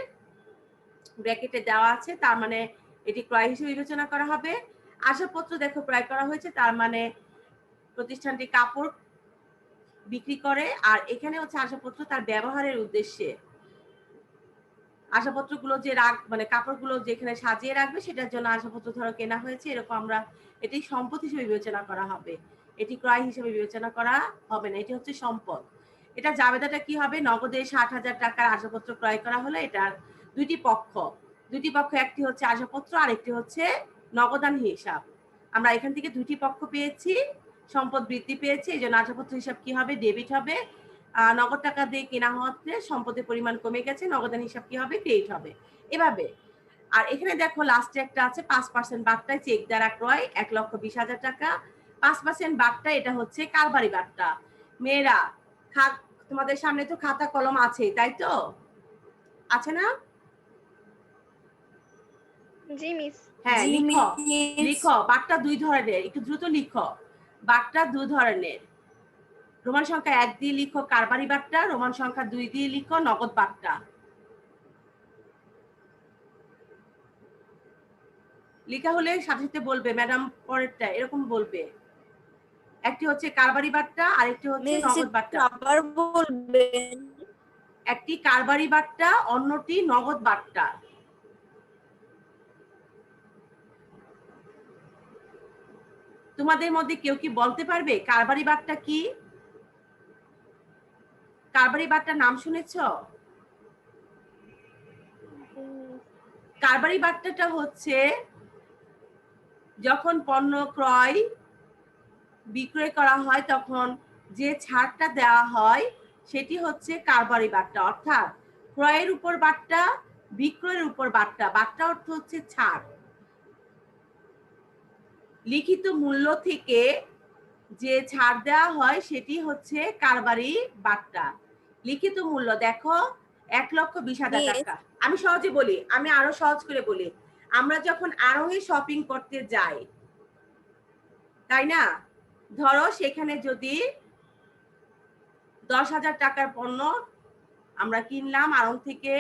ব্র্যাকেটে দেওয়া আছে, তার মানে এটি ক্রয় হিসেবে বিবেচনা করা হবে। আসবাবপত্র দেখো ক্রয় করা হয়েছে, তার মানে প্রতিষ্ঠানটি কাপড় বিক্রি করে, আর এখানে হচ্ছে আসবাবপত্র তার ব্যবহারের উদ্দেশ্যে, আসবাবপত্রগুলো যে মানে কাপড়গুলো যেখানে সাজিয়ে রাখবে সেটার জন্য আসবাবপত্র ধরো কেনা হয়েছে, এরকম আমরা এটি সম্পদ হিসেবে বিবেচনা করা হবে, এটি ক্রয় হিসেবে বিবেচনা করা হবে না, এটি হচ্ছে সম্পদ। এটা জাবেদাটা কি হবে, নগদে 60,000 টাকার আসবাবপত্র ক্রয় করা হলো। এটার দুটি পক্ষ, একটি হচ্ছে আসবাবপত্র আর একটি হচ্ছে নগদান হিসাব। আমরা এখান থেকে দুটি পক্ষ পেয়েছি, সম্পদ বৃদ্ধি পেয়েছে, এই জন্য আসবাবপত্র হিসাব কি হবে, ডেবিট হবে। নগদ টাকা দিয়ে কেনা হচ্ছে, সম্পদের পরিমাণ কমে গেছে, নগদান হিসাব কি হবে, ক্রেডিট হবে, এভাবে। আর এখানে দেখো লাস্টে একটা আছে 5% বাট্টায় চেক দ্বারা ক্রয় 1,20,000 টাকা। 5% বাট্টা, এটা হচ্ছে কারবারি বাট্টা। মেয়েরা তোমাদের সামনে তো খাতা কলম আছেই, তাই তো? আছে না? জি মিস। হ্যাঁ, লিখো। বাট্টা 2 ধরনের, একটু দ্রুত লিখো। বাট্টা 2 ধরনের, রোমান সংখ্যা 1 দিয়ে লিখো কারবারি বাট্টা, রোমান সংখ্যা 2 দিয়ে লিখো নগদ বাট্টা। লেখা হলে সাথে সাথে বলবে ম্যাডাম পরেরটা, এরকম বলবে। একটি হচ্ছে কারবারি বাট্টা, আরেকটি হচ্ছে মিস নগদ বাট্টা। আবার বলবেন? একটি কারবারি বাট্টা, অন্যটি নগদ বাট্টা। তোমাদের মধ্যে কেউ কি বলতে পারবে কারবারি বাট্টা কি? কারবারি বাট্টার নাম শুনেছো? কারবারি বাট্টাটা হচ্ছে যখন পণ্য ক্রয় বিক্রয় করা হয় তখন যে ছাড়টা দেওয়া হয় সেটি হচ্ছে কারবারি বাট্টা। অর্থাৎ ক্রয়ের উপর বাট্টা, বিক্রয়ের উপর বাট্টা। বাট্টা অর্থ হচ্ছে ছাড়। লিখিত মূল্য থেকে যে ছাড় দেওয়া হয় সেটি হচ্ছে কারবারি বাট্টা। লিখিত মূল্য দেখো 1,20,000 Miss, টাকা। আমি সহজে বলি, আমি আরো সহজ করে বলি। আমরা যখন আরোহী শপিং করতে যাই, তাই না? ধরো সেখানে যদি 10,000 টাকার পণ্য আমরা কিনলাম আড়ং থেকে,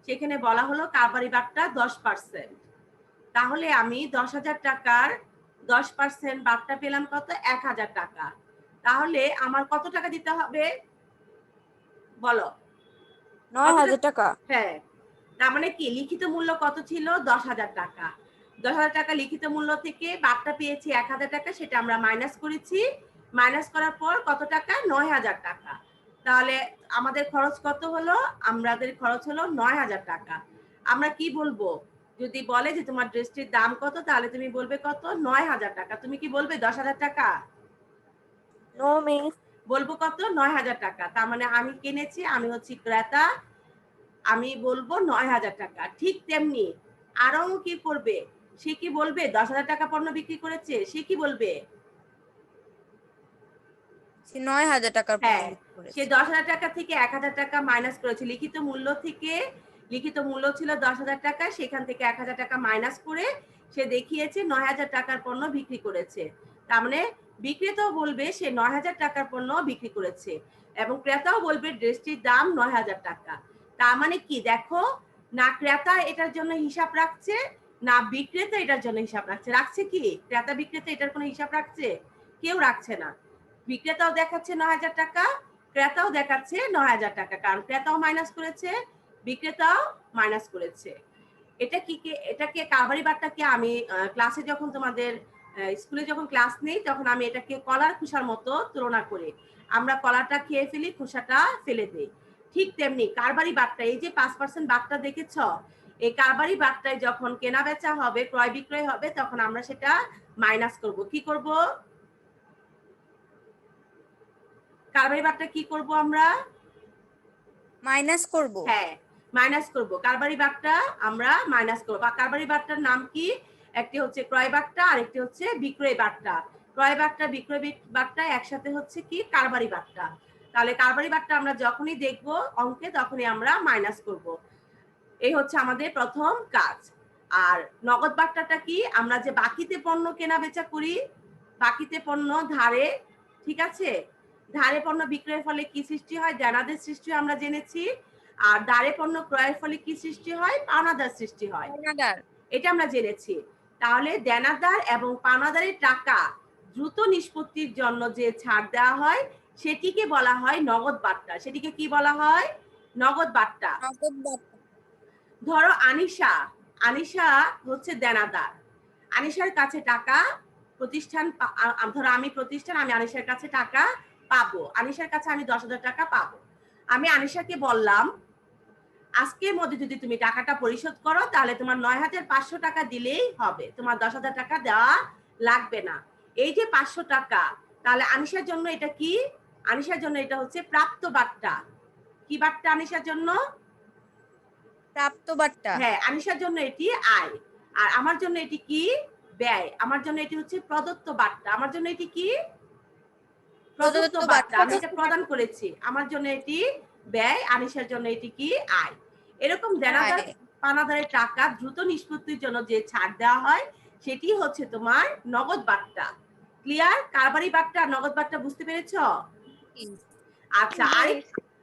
সেখানে বলা হলো কারবারি বাট্টা 10%, তাহলে আমি 10,000 টাকার 10% বাট্টা পেলাম কত? 1,000 টাকা। তাহলে আমার কত টাকা দিতে হবে বলো? 9,000 টাকা। হ্যাঁ, তার মানে কি লিখিত মূল্য কত ছিল? 10,000 টাকা। 10,000 টাকা লিখিত মূল্য থেকে বাট্টা পেয়েছি 1,000 টাকা, সেটা আমরা মাইনাস করেছি। মাইনাস করার পর কত টাকা? 9,000 টাকা। তাহলে আমাদের খরচ কত হলো? আমাদের খরচ হলো 9,000 টাকা। আমরা কি বলবো? যদি বলে যে তোমার ড্রেসটির দাম কত, তাহলে তুমি বলবে কত? 9,000 টাকা। তুমি কি বলবে 10,000 টাকা? No miss. বলবো কত? 9,000 টাকা। তার মানে আমি কিনেছি, আমি হচ্ছি ক্রেতা, আমি বলবো 9,000 টাকা। ঠিক তেমনি আরও কি করবে? সে কি বলবে 10,000 টাকা পণ্য বিক্রি করেছে? সে কি বলবে? সে 9,000 টাকার পণ্য হ্যাঁ, বিক্রি করেছে। সে 10,000 টাকা থেকে 1,000 টাকা মাইনাস করেছে। লিখিত মূল্য থেকে, লিখিত মূল্য ছিল 10,000 টাকা, সেখান থেকে 1,000 টাকা মাইনাস করে সে দেখিয়েছে 9,000 টাকার পণ্য বিক্রি করেছে। তার মানে বিক্রেতাও বলবে সে 9,000 টাকার পণ্য বিক্রি করেছে এবং ক্রেতাও বলবে ড্রেসটির দাম 9,000 টাকা। তার মানে কি দেখো, না ক্রেতা এটার জন্য হিসাব রাখছে, না বিক্রেতা এটার জন্য হিসাব রাখছে। রাখছে কি? ক্রেতা বিক্রেতা এটার কোনো হিসাব রাখছে? কেউ রাখছে না। বিক্রেতাও দেখাচ্ছে 9,000 টাকা, ক্রেতাও দেখাচ্ছে 9,000 টাকা, কারণ ক্রেতাও মাইনাস করেছে, বিক্রেতাও মাইনাস করেছে। এটা কি? এটাকে কারবারি বাট্টাকে আমি ক্লাসে যখন তোমাদের স্কুলে যখন ক্লাস নেই তখন আমি এটাকে কলার খোসার মতো তুলনা করি। আমরা কলাটা খেয়ে ফেলি, খোসাটা ফেলে দেই। ঠিক তেমনি কারবারি বাট্টা, এই যে 5% বাট্টা দেখেছ, এই কারবারি বাট্টায় যখন কেনা বেচা হবে, ক্রয় বিক্রয় হবে, তখন আমরা সেটা মাইনাস করব। কি করব? কারবারি বাট্টা কি করব আমরা? মাইনাস করব। হ্যাঁ, মাইনাস করব। কারবারি বাট্টা আমরা মাইনাস করব। কারবারি বাট্টার নাম কি? একটি হচ্ছে ক্রয় বাট্টা, আরেকটি হচ্ছে বিক্রয় বাট্টা। ক্রয় বাট্টা, বিক্রয় বাট্টা একসাথে হচ্ছে কি? কারবারি বাট্টা। তাহলে কারবারি বাট্টা আমরা যখনই দেখব অঙ্কে, তখনই আমরা মাইনাস করব। এই হচ্ছে আমাদের প্রথম কাজ। আর নগদ বাট্টাটা কি? আমরা যে বাকিতে পণ্য কেনা বেচা করি, বাকিতে পণ্য ধারে, ঠিক আছে, ধারে পণ্য বিক্রয়ের ফলে কি সৃষ্টি হয়? দেনাদের সৃষ্টি হয়, আমরা জেনেছি। আর দাঁড়ে পণ্য ক্রয়ের ফলে কি সৃষ্টি হয়? পাওনাদার সৃষ্টি হয়, এটা আমরা জেনেছি। তাহলে দেনাদার এবং পাওনাদারের টাকা দ্রুত নিষ্পত্তির জন্য যে ছাড় দেওয়া হয় সেটিকে বলা হয় নগদ বাট্টা। সেটিকে কি বলা হয়? নগদ বাট্টা। ধরো আনিশা, আনিশা হচ্ছে দেনাদার। আনিশার কাছে টাকা প্রতিষ্ঠান, ধরো আমি প্রতিষ্ঠান, আমি আনিশার কাছে টাকা পাবো। আনিশার কাছে আমি 10,000 টাকা পাবো। আমি আনিশাকে বললাম আজকের মধ্যে যদি তুমি টাকাটা পরিশোধ করো তাহলে তোমার 9,500 টাকা দিলেই হবে, তোমার 10,000 টাকা দেওয়া লাগবে না। এই যে 500 টাকা, তাহলে আনিশার জন্য এটা কি? আনিশার জন্য এটা হচ্ছে প্রাপ্ত বাট্টা। কি বাট্টা আনিশার জন্য? প্রাপ্ত বাট্টা। হ্যাঁ, আনিশার জন্য এটি আয়, আর আমার জন্য এটি কি? ব্যয়। আমার জন্য এটি হচ্ছে প্রদত্ত বাট্টা। আমার জন্য এটি কি? প্রদত্ত বাট্টা। আমি এটা প্রদান করেছি। আমার জন্য এটি ব্যয়, আনিশার জন্য এটি কি? আয়। এরকম দেনাদার পাওনাদারের টাকা দ্রুত নিষ্পত্তির জন্য যে ছাড় দেওয়া হয় সেটি হচ্ছে তোমার নগদ বাট্টা। ক্লিয়ার? কারবারি বাট্টা, নগদ বাট্টা বুঝতে পেরেছো? আচ্ছা,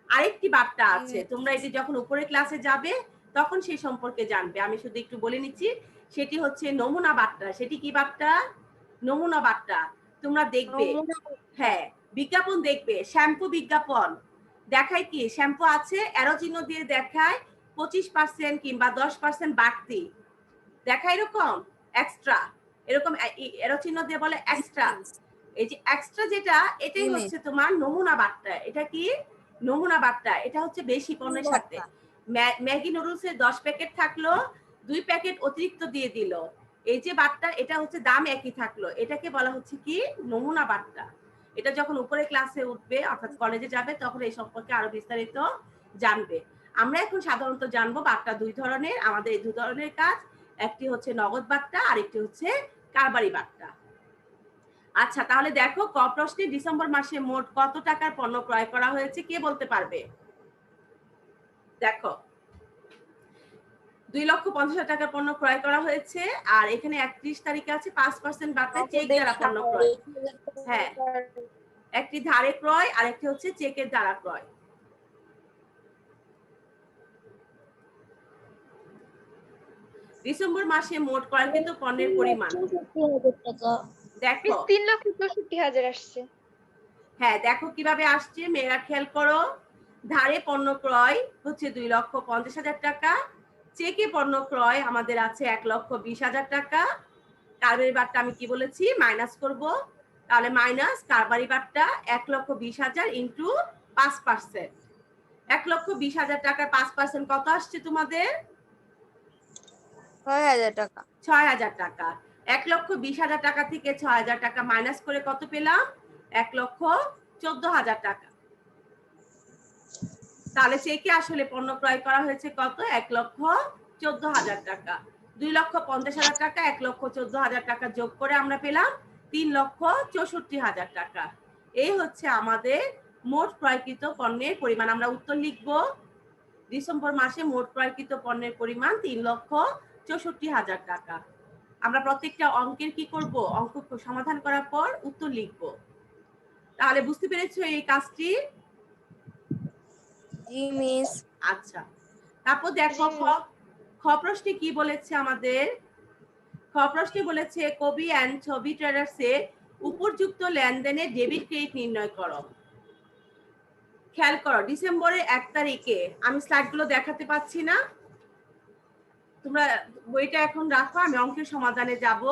আরেকটি বাট্টা আছে, তোমরা এটি যখন উপরে ক্লাসে যাবে তখন সেই সম্পর্কে জানবে। আমি শুধু একটু বলে নিচ্ছি, সেটি হচ্ছে নমুনা বাট্টা। সেটি কি বাট্টা? নমুনা বাট্টা। তোমরা দেখবে, হ্যাঁ বিজ্ঞাপন দেখবে, শ্যাম্পু বিজ্ঞাপন দেখায় কি, শ্যাম্পু আছে অ্যারো চিহ্ন দিয়ে দেখায় 25% কিংবা 10% বাড়তি দেখায়, এরকম এক্সট্রা, এরকম অ্যারো চিহ্ন দিয়ে বলে এক্সট্রা। এই যে এক্সট্রা যেটা, এটাই হচ্ছে তোমার নমুনা বার্তা। এটা কি নমুনা বার্তা, এটা হচ্ছে বেশি পণ্যের সাথে। ম্যাগি নুডলস এর 10 প্যাকেট থাকলো, 2 প্যাকেট অতিরিক্ত দিয়ে দিল, এই যে বার্তা, এটা হচ্ছে দাম একই থাকলো, এটাকে বলা হচ্ছে কি নমুনা বার্তা। এটা যখন উপরে ক্লাসে উঠবে অর্থাৎ কলেজে যাবে তখন এই সম্পর্কে আরো বিস্তারিত জানবে। আমরা এখন সাধারণত জানবো বার্তা দুই ধরনের, আমাদের এই দুই ধরনের কাজ, একটি হচ্ছে নগদ বার্তা আর একটি হচ্ছে কারবারি বার্তা। আচ্ছা তাহলে দেখো, ক প্রশ্নে ডিসেম্বর মাসে মোট কত টাকার পণ্য ক্রয় করা হয়েছে কে বলতে পারবে? দেখো 2,50,000 টাকার পণ্য ক্রয় করা হয়েছে, আর এখানে 31 তারিখে আছে 5% বার্তায় চেক দ্বারা পণ্য ক্রয়। হ্যাঁ, একটি ধারে ক্রয় আর একটি হচ্ছে চেকের দ্বারা ক্রয়। ডিসেম্বর মাসে মোট ক্রয়কৃত পণ্যের পরিমাণ দেখো 3,64,000 আসছে। হ্যাঁ দেখো কিভাবে আসছে, মেয়েরা খেয়াল করো। ধারে পণ্য ক্রয় হচ্ছে 2,50,000 টাকা, চেকে পণ্য ক্রয় আমাদের আছে 1,20,000 টাকা। কারবারি বারটা আমি কি বলেছি, মাইনাস করব, তাহলে মাইনাস কারবারি বারটা 1,20,000 ইন্টু 5%। 1,20,000 টাকার 5% কত আসছে তোমাদের? 6,000 টাকা। 6,000 টাকা। 1,20,000 টাকা থেকে 6,000 টাকা মাইনাস করে কত পেলাম? 1,14,000 টাকা। তাহলে চেকে আসলে পণ্য ক্রয় করা হয়েছে কত? 1,14,000 টাকা। 2,50,000 টাকা 1,14,000 টাকা যোগ করে আমরা পেলাম 3,64,000 টাকা। এই হচ্ছে আমাদের মোট ক্রয়কৃত পণ্যের পরিমাণ। আমরা উত্তর লিখব, ডিসেম্বর মাসে মোট ক্রয়কৃত পণ্যের পরিমাণ 3,64,000 টাকা। আমরা প্রত্যেকটা অঙ্কের কি করব, অঙ্ক সমাধান করার পর উত্তর লিখব। তাহলে বুঝতে পেরেছো এই কাজটি? জি মিস। আচ্ছা, তারপর দেখো খ প্রশ্নে কি বলেছে আমাদের। খ প্রশ্নে বলেছে কবি এন্ড ছবি ট্রেডার্স এ উপযুক্ত লেনদেনে ডেবিট ক্রেডিট নির্ণয় করো। খেয়াল করো, ডিসেম্বরের 1 তারিখে, আমি স্লাইডগুলো দেখাতে পাচ্ছি না, তোমরা বইটা এখন রাখো, আমি অঙ্কের সমাধানে যাব।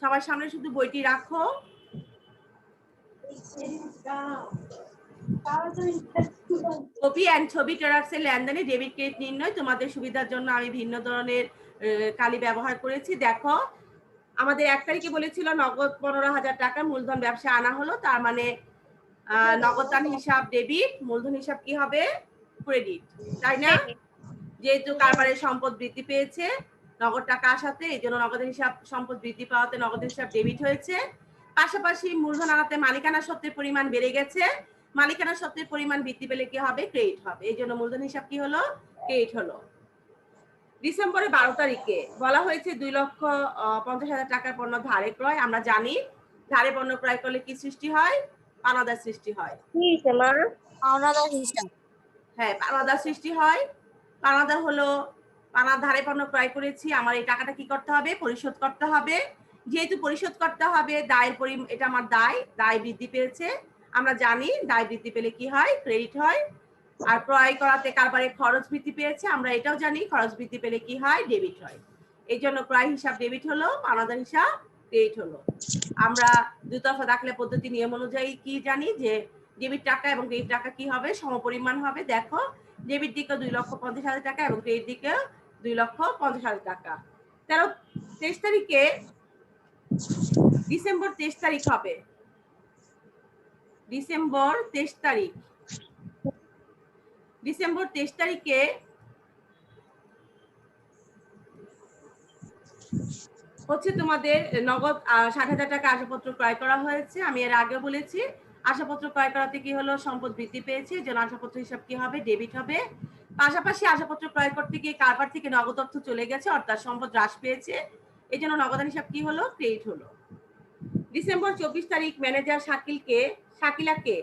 সবার সামনে শুধু বইটি রাখো। কপি এন্ড ছবি ট্রেডার্স এর লেনদেনে ডেবিট ক্রেডিট নির্ণয়, তোমাদের সুবিধার জন্য আমি ভিন্ন ধরনের কালি ব্যবহার করেছি। দেখো আমাদের 1 তারিখে বলেছিল নগদ 15,000 টাকা মূলধন ব্যবসা আনা হলো, তার মানে নগদান হিসাব ডেবিট, মূলধন হিসাব কি হবে? ক্রেডিট, তাই না? যেহেতু কারবারের সম্পদ বৃদ্ধি পেয়েছে নগদ টাকা আসাতে, এই জন্য নগদের হিসাব সম্পদ বৃদ্ধি পাওয়াতে নগদের হিসাব ডেবিট হয়েছে। পাশাপাশি মূলধন আনাতে মালিকানা সত্ত্বের পরিমাণ বেড়ে গেছে, মালিকানা সত্ত্বের পরিমাণ বৃদ্ধি পেলে কি হবে? ক্রেডিট হবে, এই জন্য মূলধন হিসাব কি হলো? ক্রেডিট হলো। ডিসেম্বরের 12 তারিখে বলা হয়েছে 2,50,000 টাকার পণ্য ধারে ক্রয়। আমরা জানি ধারে পণ্য ক্রয় করলে কি সৃষ্টি হয়? পাওনাদার সৃষ্টি হয়। পাওনাদার হিসাব। হ্যাঁ, পাওনাদার সৃষ্টি হয়। পাওনাদার হলো, ধারে পণ্য ক্রয় করেছি, আমার এই টাকাটা কি করতে হবে? পরিশোধ করতে হবে। যেহেতু পরিশোধ করতে হবে, দায়ের এটা আমার দায় বৃদ্ধি পেয়েছে। আমরা জানি দায় বৃদ্ধি পেলে কি হয়? ক্রেডিট হয়। আর ক্রয় করাতে কারবারে খরচ বৃদ্ধি পেয়েছে, আমরা এটাও জানি খরচ বৃদ্ধি পেলে কি হয়? ডেবিট হয়। এই জন্য ক্রয় হিসাব ডেবিট হলো, পাওনাদার হিসাব ক্রেডিট হলো। আমরা দুতরফা দাখিলা পদ্ধতি নিয়ম অনুযায়ী কি জানি যে ডেবিট টাকা এবং ক্রেডিট টাকা কি হবে? সমপরিমাণ হবে। দেখো ডেবিট দিকে 2,50,000 টাকা এবং ক্রেডিট দিকে 2,50,000 টাকা। 23 তারিখে ডিসেম্বর 23 তারিখ হবে, ডিসেম্বর 23 তারিখ। ডিসেম্বর 23 তারিখে হচ্ছে তোমাদের নগদ 60,000 টাকা আসবাবপত্র ক্রয় করা হয়েছে। আমি এর আগে বলেছি আসবাবপত্র ক্রয় করাতে কি হলো? সম্পদ বৃদ্ধি পেয়েছে, যেন আসবাবপত্র হিসাব কি হবে? ডেবিট হবে। পাশাপাশি আসবাবপত্র ক্রয় করতে গিয়ে কারবার থেকে নগদ অর্থ চলে গেছে, অর্থাৎ সম্পদ হ্রাস পেয়েছে, এই জন্য নগদান হিসাব কি হলো? ক্রেডিট হলো। ডিসেম্বর 24 তারিখ ম্যানেজার শাকিলাকে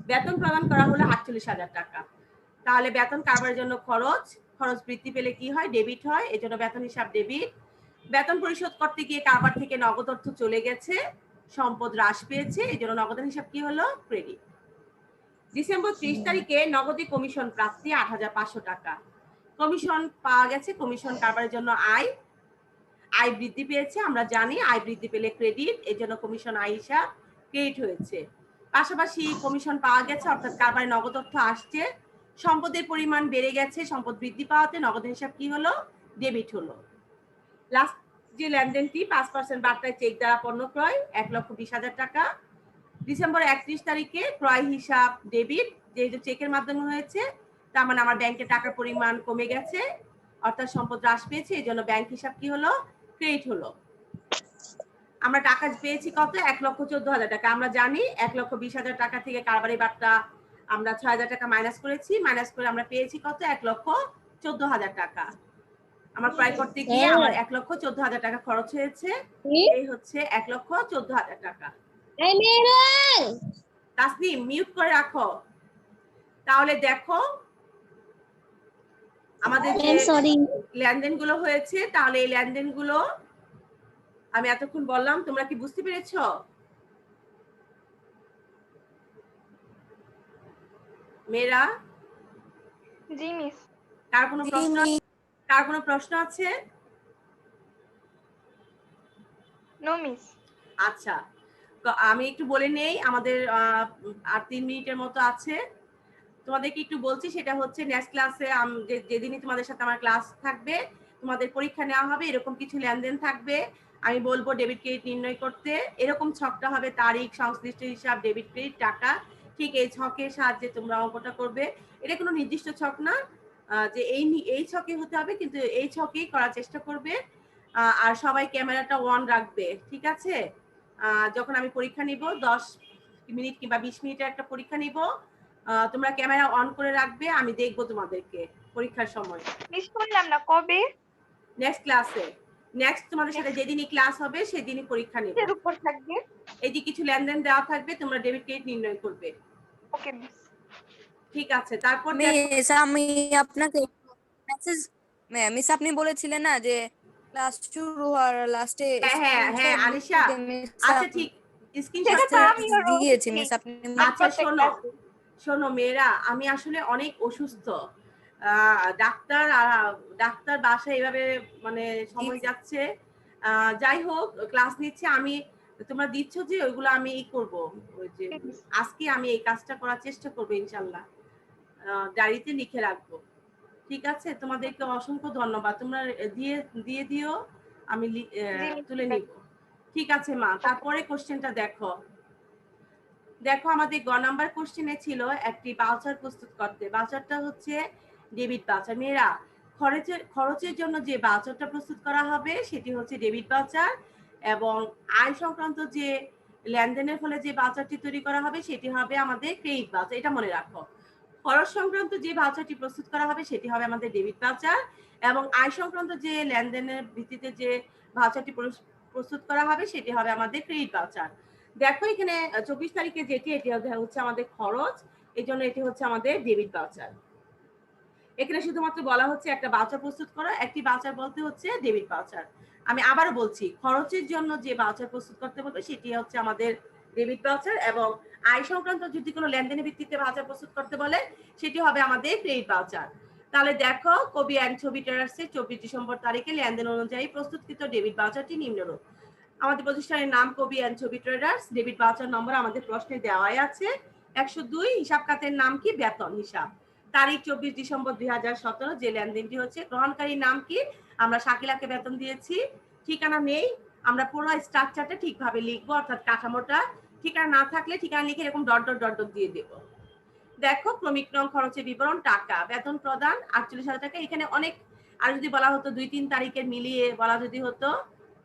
বেতন প্রদান করা হলো 48,000 টাকা। তাহলে বেতন কারবারের জন্য খরচ বৃদ্ধি পেলে কি হয়? ডেবিট হয়, এই জন্য বেতন হিসাব ডেবিট। বেতন পরিশোধ করতে গিয়ে কারবার থেকে নগদ অর্থ চলে গেছে, সম্পদ হ্রাস পেয়েছে, এই জন্য নগদের হিসাব কি হলো? ক্রেডিট। ডিসেম্বর 30 তারিখে নগদে কমিশন প্রাপ্তি ৮৫০০ টাকা। কমিশন পাওয়া গেছে, কমিশন কারবারের জন্য আয় বৃদ্ধি পেয়েছে। আমরা জানি আয় বৃদ্ধি পেলে ক্রেডিট, এই জন্য কমিশন আয় হিসাব ক্রেডিট হয়েছে। পাশাপাশি কমিশন পাওয়া গেছে অর্থাৎ কারবারে নগদ অর্থ আসছে, সম্পদের পরিমাণ বেড়ে গেছে, সম্পদ বৃদ্ধি পাওয়াতে নগদের হিসাব কি হলো? ডেবিট হলো। লাস্ট যে লেনদেনটি 5% বার্তায় চেক দ্বারা পণ্য ক্রয় ১,২০,০০০ টাকা। ডিসেম্বর 31 তারিখে ক্রয় হিসাব ডেবিট, যেহেতু চেকের মাধ্যমে হয়েছে তার মানে আমার ব্যাংকে টাকার পরিমাণ কমে গেছে অর্থাৎ সম্পদ হ্রাস পেয়েছে, এই জন্য ব্যাংক হিসাব কি হলো? ক্রেডিট হলো। আমরা টাকা পেয়েছি কত? ১,১৪,০০০ টাকা। আমরা জানি ১,২০,০০০ টাকা থেকে কারবারি বার্তা আমরা ৬,০০০ টাকা মাইনাস করেছি, মাইনাস করে আমরা পেয়েছি কত? ১,১৪,০০০ টাকা। আমার ক্রয় করতে গিয়ে আমার ১,১৪,০০০ টাকা খরচ হয়েছে, এই হচ্ছে ১,১৪,০০০ টাকা। তাসনিম মিউট করে রাখো। তাহলে দেখো আমাদের যে লেনদেনগুলো হয়েছে, তাহলে এই লেনদেনগুলো আমি এতক্ষণ বললাম, তোমরা কি বুঝতে পেরেছো? মেয়েরা, জি মিস। কার কোনো প্রশ্ন আছে? No miss. আচ্ছা, তো আমি একটু বলে নেই, আমাদের আর 3 মিনিটের মতো আছে। তোমাদেরকে একটু বলছি, সেটা হচ্ছে নেক্সট ক্লাসে যেদিনই তোমাদের সাথে আমার ক্লাস থাকবে, তোমাদের পরীক্ষা নেওয়া হবে, এরকম কিছু লেনদেন থাকবে, আমি বলবো ডেবিট ক্রেডিট নির্ণয় করতে। এরকম ছকটা হবে তারিখ, সংশ্লিষ্ট হিসাব, ডেবিট ক্রেডিট, টাকা। ঠিক এই ছকের সাহায্যে তোমরা অঙ্কটা করবে। এটা কোনো নির্দিষ্ট ছক না যে এই ছকে হতে হবে, কিন্তু এই ছকেই করার চেষ্টা করবে। আর সবাই ক্যামেরাটা অন রাখবে, ঠিক আছে? যখন আমি পরীক্ষা নিব 10 মিনিট কিংবা 20 মিনিটের একটা পরীক্ষা নিব, তোমরা ক্যামেরা অন করে রাখবে, আমি দেখবো তোমাদেরকে পরীক্ষার সময়। মিস করলাম না, কবে? নেক্সট ক্লাসে, নেক্সট তোমাদের সাথে যেদিনই ক্লাস হবে সেদিনই পরীক্ষা নিব। এর উপর থাকবে। এই যে কিছু লেনদেন দেওয়া থাকবে, তোমরা ডেবিট ক্রেডিট নির্ণয় করবে। ওকে মিস। ঠিক আছে, তারপর মিস আমি আপনাকে মেসেজ, মিস আপনি বলেছিলেন না যে ক্লাস শুরু হওয়ার লাস্টে হ্যাঁ আনিশা, আচ্ছা ঠিক স্ক্রিনশট দিয়েছি মিস, আপনি আচ্ছা শোনো মেয়েরা, আমি আসলে অনেক অসুস্থ, ডাক্তার বাসায় এইভাবে মানে সময় যাচ্ছে, যাই হোক ক্লাস নিচ্ছে আমি, তোমরা দিচ্ছ যে ওইগুলো আমি করব, ওই যে আজকে আমি এই কাজটা করার চেষ্টা করবো ইনশাল্লাহ, ডায়েরিতে লিখে রাখবো। ঠিক আছে, তোমাদেরকে অসংখ্য ধন্যবাদ, তোমরা দিয়ে দিও, আমি তুলে নিব। ঠিক আছে মা, তারপরে কোশ্চেনটা দেখো আমাদের গ নাম্বার কোশ্চেনে ছিল একটি ভাউচার প্রস্তুত করতে। ভাউচারটা হচ্ছে ডেবিট ভাউচার। মেয়েরা, খরচের জন্য যে ভাউচারটা প্রস্তুত করা হবে সেটি হচ্ছে ডেবিট ভাউচার, এবং আয় সংক্রান্ত যে লেনদেনের ফলে যে ভাউচারটি তৈরি করা হবে সেটি হবে আমাদের ক্রেডিট ভাউচার। এটা মনে রাখো। খরচ সংক্রান্ত যে ভাউচারটি প্রস্তুত করা হবে সেটি হবে আমাদের ডেবিট ভাউচার, এবং আয় সংক্রান্ত যে লেনদেনের ভিত্তিতে যে ভাউচারটি প্রস্তুত করা হবে সেটি হবে আমাদের ক্রেডিট ভাউচার। দেখো এখানে 24 তারিখে যেটি, এটি হচ্ছে আমাদের খরচ, এই জন্য এটি হচ্ছে আমাদের ডেবিট ভাউচার। এখানে শুধুমাত্র বলা হচ্ছে একটা ভাউচার প্রস্তুত করা, একটি ভাউচার বলতে হচ্ছে ডেবিট ভাউচার। আমি আবারও বলছি, খরচের জন্য যে ভাউচার প্রস্তুত করতে বলবে সেটি হচ্ছে আমাদের ডেবিট ভাউচার, এবং আয় সংক্রান্ত যদি কোনো লেনদেনের ভিত্তিতে ভাউচার প্রস্তুত করতে বলে সেটি হবে আমাদের ক্রেডিট ভাউচার। তাহলে দেখো, কবি অ্যান্ড ছবি ট্রেডার্সের 24 ডিসেম্বর তারিখে লেনদেন অনুযায়ী প্রস্তুতকৃত ডেবিট ভাউচারটি নিম্নরূপ। আমাদের প্রতিষ্ঠানের নাম কবি অ্যান্ড ছবি ট্রেডার্স, ডেবিট ভাউচার নম্বর আমাদের প্রশ্নে দেওয়াই আছে 102, হিসাব খাতের নাম কি? বেতন হিসাব, তারিখ 24 ডিসেম্বর 2017, যে লেনদেনটি হচ্ছে, গ্রহণকারীর নাম কি? আমরা শাকিলাকে বেতন দিয়েছি, ঠিকানা নেই, আমরা পুরো স্ট্রাকচারটা ঠিকভাবে লিখবো, অর্থাৎ কাঠামোটা, ঠিকানা না থাকলে ঠিকানা লিখে এরকম ডট ডট ডট ডট দিয়ে দেবো। দেখো ক্রমিক নং খরচের বিবরণ, টাকা, বেতন প্রদান 48,000 টাকা। এখানে অনেক, আর যদি বলা হতো 2-3 তারিখের মিলিয়ে বলা যদি হতো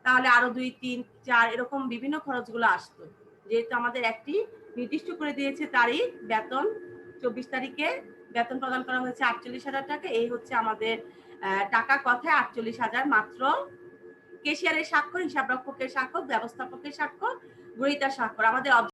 তাহলে আরো 2-3-4 এরকম বিভিন্ন খরচগুলো আসতো, যেহেতু আমাদের একটি নির্দিষ্ট করে দিয়েছে তারিখ, বেতন 24 তারিখে বেতন প্রদান করা হয়েছে 48,000 টাকা। এই হচ্ছে আমাদের টাকা, কথায় 48,000 মাত্র। কেশিয়ারের স্বাক্ষর, হিসাব রক্ষকের স্বাক্ষর, ব্যবস্থাপকের স্বাক্ষর, গ্রহীতার স্বাক্ষর। আমাদের